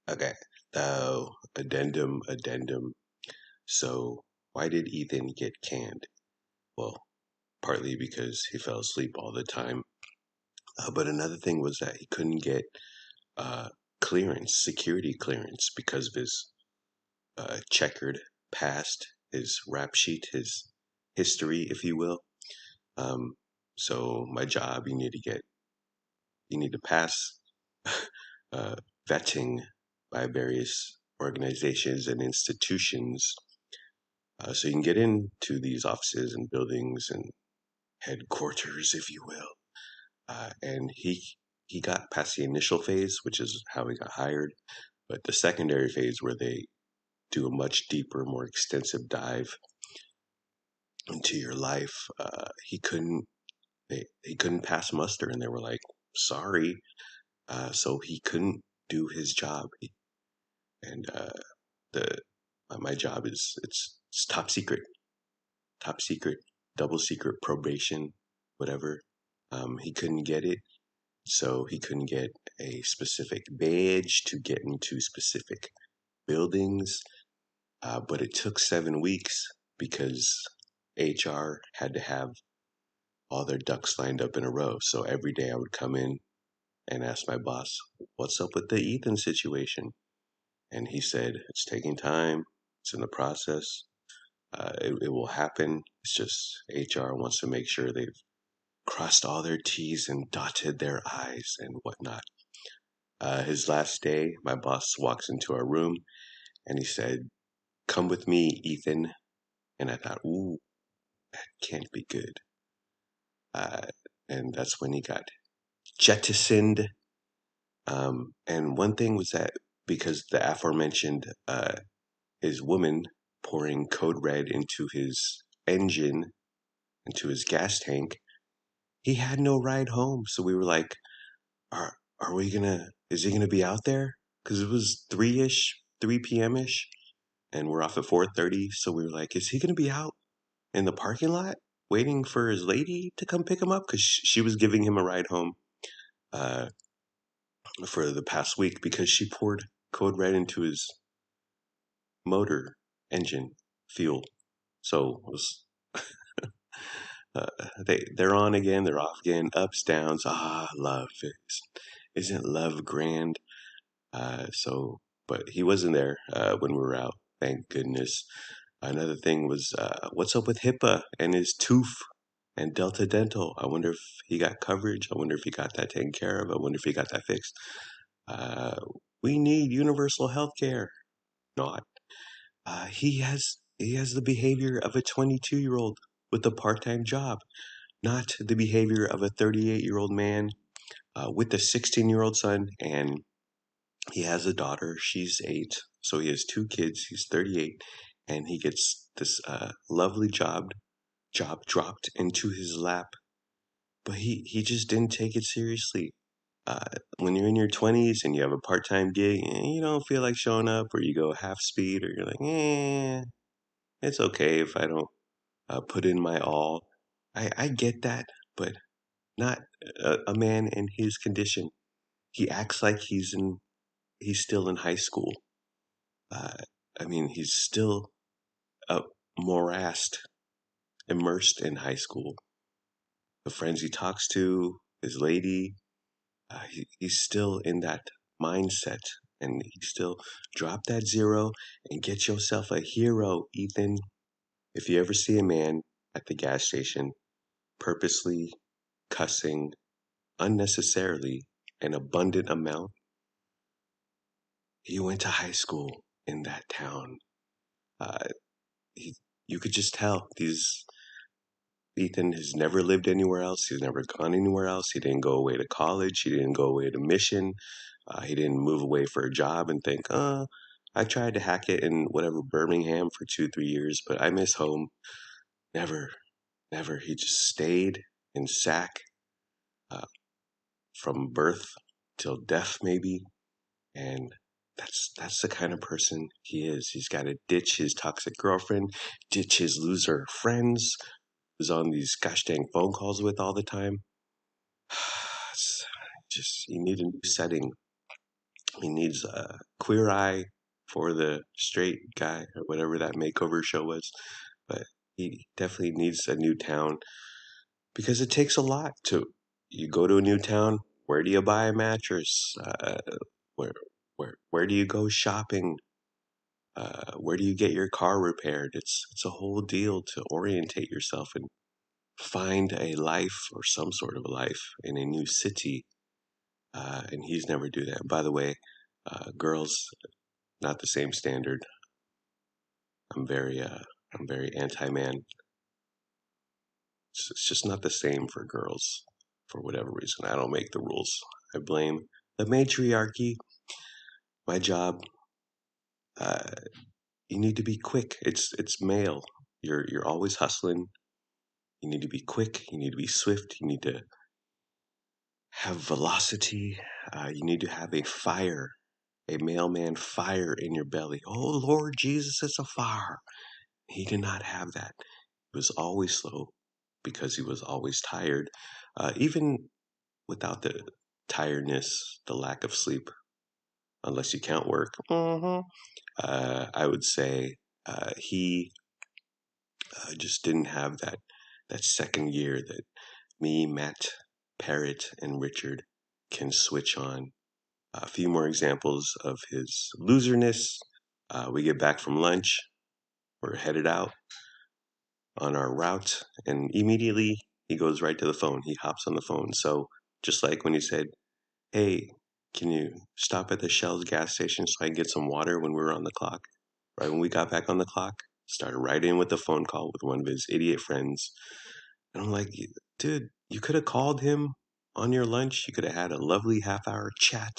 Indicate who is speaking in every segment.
Speaker 1: Okay. Addendum. So, why did Ethan get canned? Well, partly because he fell asleep all the time. But another thing was that he couldn't get uh, security clearance, because of his checkered past, his rap sheet, his history, if you will. Um, so, my job, you need to pass uh, vetting by various organizations and institutions, so you can get into these offices and buildings and headquarters, if you will. And he got past the initial phase, which is how he got hired, but the secondary phase, where they do a much deeper, more extensive dive into your life, he couldn't pass muster, and they were like, sorry. So he couldn't do his job. And the my job is, it's top secret, double secret, probation, whatever. He couldn't get it, so he couldn't get a specific badge to get into specific buildings. But it took 7 weeks because HR had to have all their ducks lined up in a row. So every day I would come in and ask my boss, "What's up with the Ethan situation?" And he said, "It's taking time. It's in the process. It will happen. It's just HR wants to make sure they've crossed all their T's and dotted their I's and whatnot." His last day, my boss walks into our room and he said, "Come with me, Ethan." And I thought, ooh, that can't be good. Uh, and that's when he got jettisoned. And one thing was that, because the aforementioned his woman pouring code red into his engine, into his gas tank, he had no ride home. So we were like, are we gonna, is he gonna be out there? Because it was 3 p.m. ish, and we're off at 4:30. So we were like, is he gonna be out in the parking lot waiting for his lady to come pick him up? Because she was giving him a ride home uh, for the past week, because she poured code red into his motor engine fuel. So it was, uh, they're on again, they're off again, ups, downs. Ah, love. Isn't love grand? So, but he wasn't there when we were out. Thank goodness. Another thing was, what's up with HIPAA and his tooth and Delta Dental? I wonder if he got coverage. I wonder if he got that taken care of. I wonder if he got that fixed. Uh, we need universal health care. Not. He has the behavior of a 22-year-old with a part-time job, not the behavior of a 38-year-old man with a 16-year-old son, and he has a daughter. She's 8, so he has 2 kids. He's 38, and he gets this lovely job dropped into his lap, but he just didn't take it seriously. When you're in your 20s and you have a part-time gig and you don't feel like showing up, or you go half speed, or you're like, it's okay if I don't put in my all. I get that, but not a man in his condition. He acts like he's still in high school. Uh, I mean, he's still uh, morassed, immersed in high school. The friends he talks to, his lady, he's still in that mindset. And he still, drop that zero and get yourself a hero, Ethan. If you ever see a man at the gas station purposely cussing unnecessarily an abundant amount, he went to high school in that town. Uh, he, you could just tell these Ethan has never lived anywhere else. He's never gone anywhere else. He didn't go away to college. He didn't go away to mission. He didn't move away for a job and think, I tried to hack it in whatever Birmingham for 2, 3 years, but I miss home. Never, never. He just stayed in SAC uh, from birth till death, maybe. And that's the kind of person he is. He's got to ditch his toxic girlfriend, ditch his loser friends, who's on these gosh dang phone calls with all the time. It's just, you need a new setting. He needs a Queer Eye for the straight guy or whatever that makeover show was. But he definitely needs a new town because it takes a lot to. You go to a new town. Where do you buy a mattress? Where where do you go shopping? Where do you get your car repaired? It's a whole deal to orientate yourself and find a life or some sort of a life in a new city. And he's never do that. By the way, girls, not the same standard. I'm very anti-man. It's just not the same for girls for whatever reason. I don't make the rules. I blame the matriarchy. My job, uh, you need to be quick. It's male. You're always hustling. You need to be quick. You need to be swift. You need to have velocity. You need to have a mailman fire in your belly. Oh Lord Jesus, it's a fire. He did not have that. He was always slow because he was always tired. Even without the tiredness, the lack of sleep, unless you count work, I would say he just didn't have that second gear that me, Matt, Parrot, and Richard can switch on. A few more examples of his loserness. We get back from lunch. We're headed out on our route, and immediately he goes right to the phone. He hops on the phone. So just like when he said, "Hey, can you stop at the Shell's gas station so I can get some water?" when we were on the clock. Right when we got back on the clock, started right in with the phone call with one of his idiot friends. And I'm like, dude, you could have called him on your lunch. You could have had a lovely half-hour chat,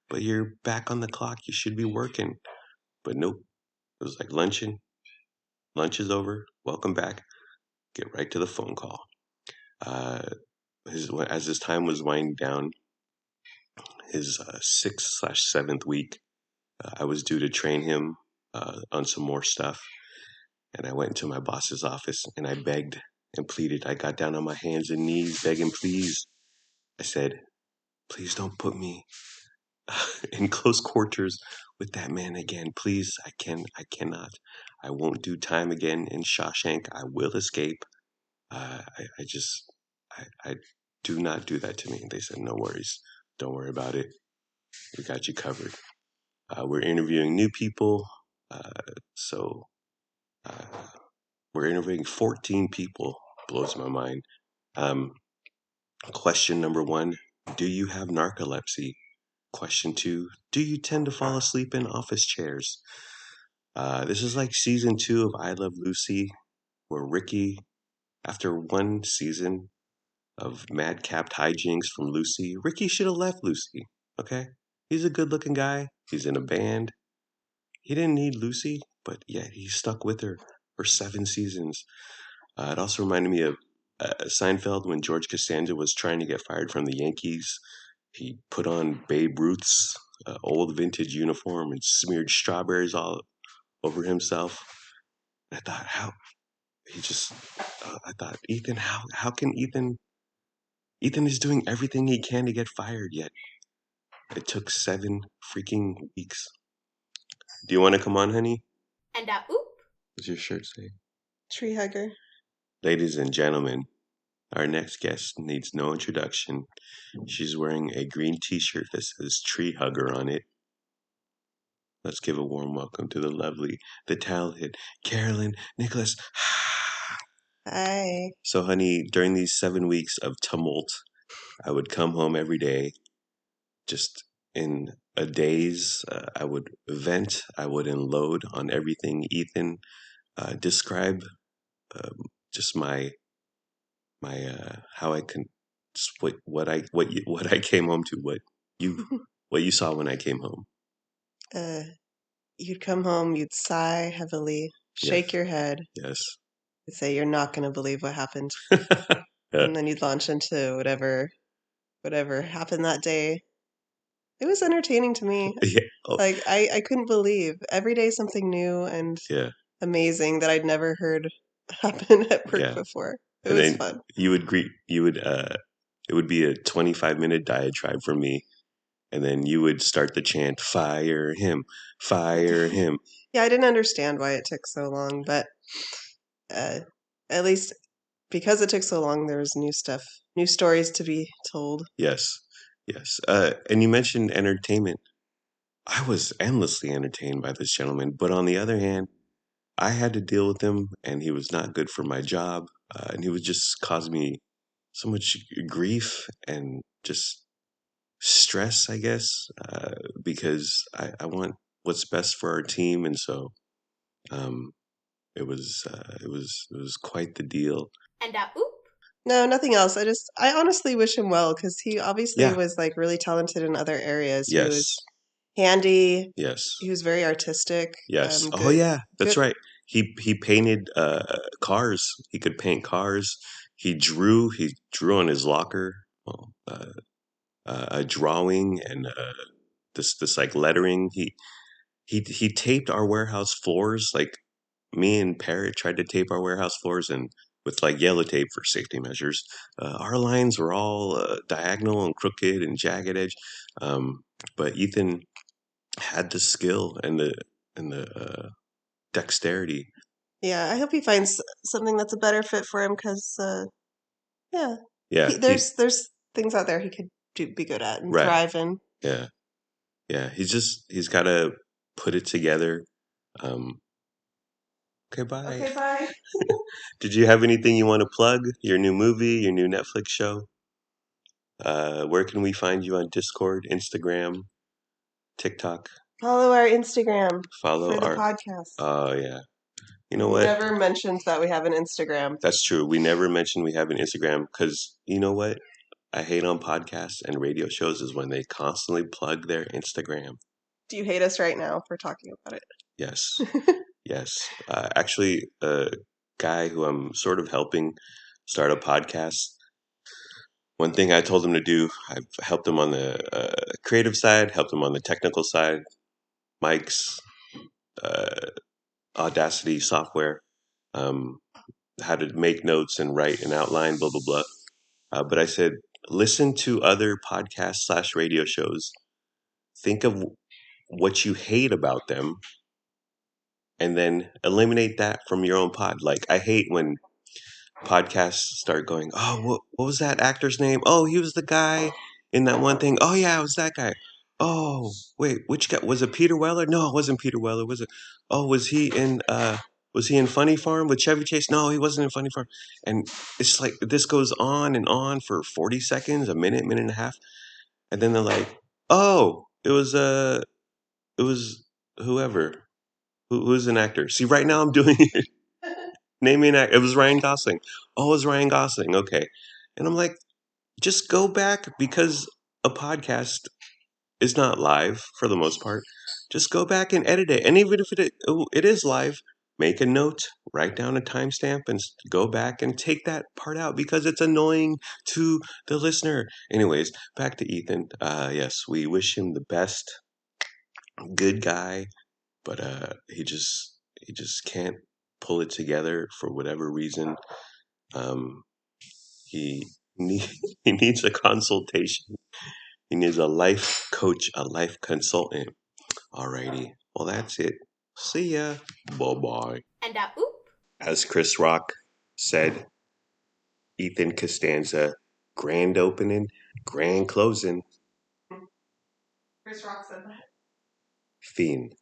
Speaker 1: but you're back on the clock. You should be working. But nope. It was like lunch is over. Welcome back. Get right to the phone call. As his time was winding down, his sixth/seventh week, I was due to train him on some more stuff. And I went into my boss's office and I begged and pleaded. I got down on my hands and knees, begging, please. I said, please don't put me in close quarters with that man again. Please, I cannot. I won't do time again in Shawshank. I will escape. I do not do that to me. They said, no worries. Don't worry about it. We got you covered. We're interviewing new people. So we're interviewing 14 people. Blows my mind. Question number 1, do you have narcolepsy? Question 2, do you tend to fall asleep in office chairs? This is like season 2 of I Love Lucy, where Ricky, after one season of madcapped hijinks from Lucy, Ricky should have left Lucy, okay? He's a good-looking guy. He's in a band. He didn't need Lucy, but yet he stuck with her for 7 seasons. It also reminded me of Seinfeld when George Costanza was trying to get fired from the Yankees. He put on Babe Ruth's old vintage uniform and smeared strawberries all over himself. And I thought, I thought, Ethan, how can Ethan is doing everything he can to get fired, yet it took 7 freaking weeks. Do you want to come on, honey?
Speaker 2: And oop.
Speaker 1: What's your shirt say?
Speaker 3: Tree hugger.
Speaker 1: Ladies and gentlemen, our next guest needs no introduction. She's wearing a green t-shirt that says Tree Hugger on it. Let's give a warm welcome to the lovely, the talented Carolyn Nicholas.
Speaker 3: Hi.
Speaker 1: So, honey, during these 7 weeks of tumult, I would come home every day just in a daze. I would vent. I would unload on everything. Ethan, describe just my how I can what I came home to, what you saw when I came home.
Speaker 3: You'd come home, you'd sigh heavily, shake your head.
Speaker 1: Yes.
Speaker 3: You'd say you're not going to believe what happened.
Speaker 1: Yeah.
Speaker 3: And then you'd launch into whatever happened that day. It was entertaining to me.
Speaker 1: Yeah. Oh.
Speaker 3: Like I couldn't believe every day something new and amazing that I'd never heard happen at work before. It was fun.
Speaker 1: It would be a 25-minute diatribe from me and then you would start the chant, "Fire him, fire him."
Speaker 3: Yeah, I didn't understand why it took so long, but at least because it took so long, there was new stories to be told.
Speaker 1: Yes, yes. And you mentioned entertainment. I was endlessly entertained by this gentleman, but on the other hand, I had to deal with him, and he was not good for my job, and he would just cause me so much grief and just stress, I guess, because I want what's best for our team, and so um, it was quite the deal.
Speaker 2: And oop.
Speaker 3: No, nothing else. I honestly wish him well because he obviously
Speaker 1: Yeah.
Speaker 3: was like really talented in other areas. He
Speaker 1: Yes.
Speaker 3: was handy.
Speaker 1: Yes.
Speaker 3: He was very artistic.
Speaker 1: Yes. Oh
Speaker 3: Good.
Speaker 1: yeah, that's
Speaker 3: Good.
Speaker 1: right. He painted cars. He could paint cars. He drew. He drew on his locker. Well, a drawing and this like lettering. He taped our warehouse floors. Like me and Parrot tried to tape our warehouse floors and with like yellow tape for safety measures. Our lines were all diagonal and crooked and jagged edge. But Ethan had the skill and the dexterity.
Speaker 3: Yeah, I hope he finds something that's a better fit for him because, yeah,
Speaker 1: Yeah,
Speaker 3: there's things out there he could be good at and
Speaker 1: right.
Speaker 3: thrive in.
Speaker 1: Yeah, yeah. He's got to put it together. Okay, bye.
Speaker 3: Okay, bye.
Speaker 1: Did you have anything you want to plug? Your new movie, your new Netflix show? Where can we find you on Discord, Instagram, TikTok?
Speaker 3: Follow our Instagram
Speaker 1: Follow
Speaker 3: for the
Speaker 1: our
Speaker 3: podcast.
Speaker 1: Oh yeah. You know
Speaker 3: We
Speaker 1: what?
Speaker 3: never mentioned that we have an Instagram.
Speaker 1: That's true. We never mentioned we have an Instagram because you know what? I hate on podcasts and radio shows is when they constantly plug their Instagram.
Speaker 3: Do you hate us right now for talking about it?
Speaker 1: Yes. Yes. Actually, a guy who I'm sort of helping start a podcast. One thing I told him to do, I've helped him on the creative side, helped him on the technical side, mics, Audacity software, how to make notes and write and outline, blah, blah, blah. But I said, listen to other podcasts / radio shows. Think of what you hate about them and then eliminate that from your own pod. Like, I hate when podcasts start going, oh, what was that actor's name? Oh, he was the guy in that one thing. Oh, yeah, it was that guy. Oh, wait, which guy? Was it Peter Weller? No, it wasn't Peter Weller. Was it? Oh, was he in Funny Farm with Chevy Chase? No, he wasn't in Funny Farm. And it's like this goes on and on for 40 seconds, a minute, minute and a half. And then they're like, oh, it was whoever. Who's an actor? See, right now I'm doing it. Name me an actor. It was Ryan Gosling. Oh, it was Ryan Gosling. Okay. And I'm like, just go back because a podcast is not live for the most part. Just go back and edit it. And even if it is live, make a note, write down a timestamp, and go back and take that part out because it's annoying to the listener. Anyways, back to Ethan. Yes, we wish him the best. Good guy, but he just can't pull it together for whatever reason. He he needs a consultation. He needs a life coach, a life consultant. Alrighty. Well, that's it. See ya. Bye-bye.
Speaker 2: And oop.
Speaker 1: As Chris Rock said, Ethan Costanza, grand opening, grand closing.
Speaker 3: Chris Rock said that.
Speaker 1: Fiend.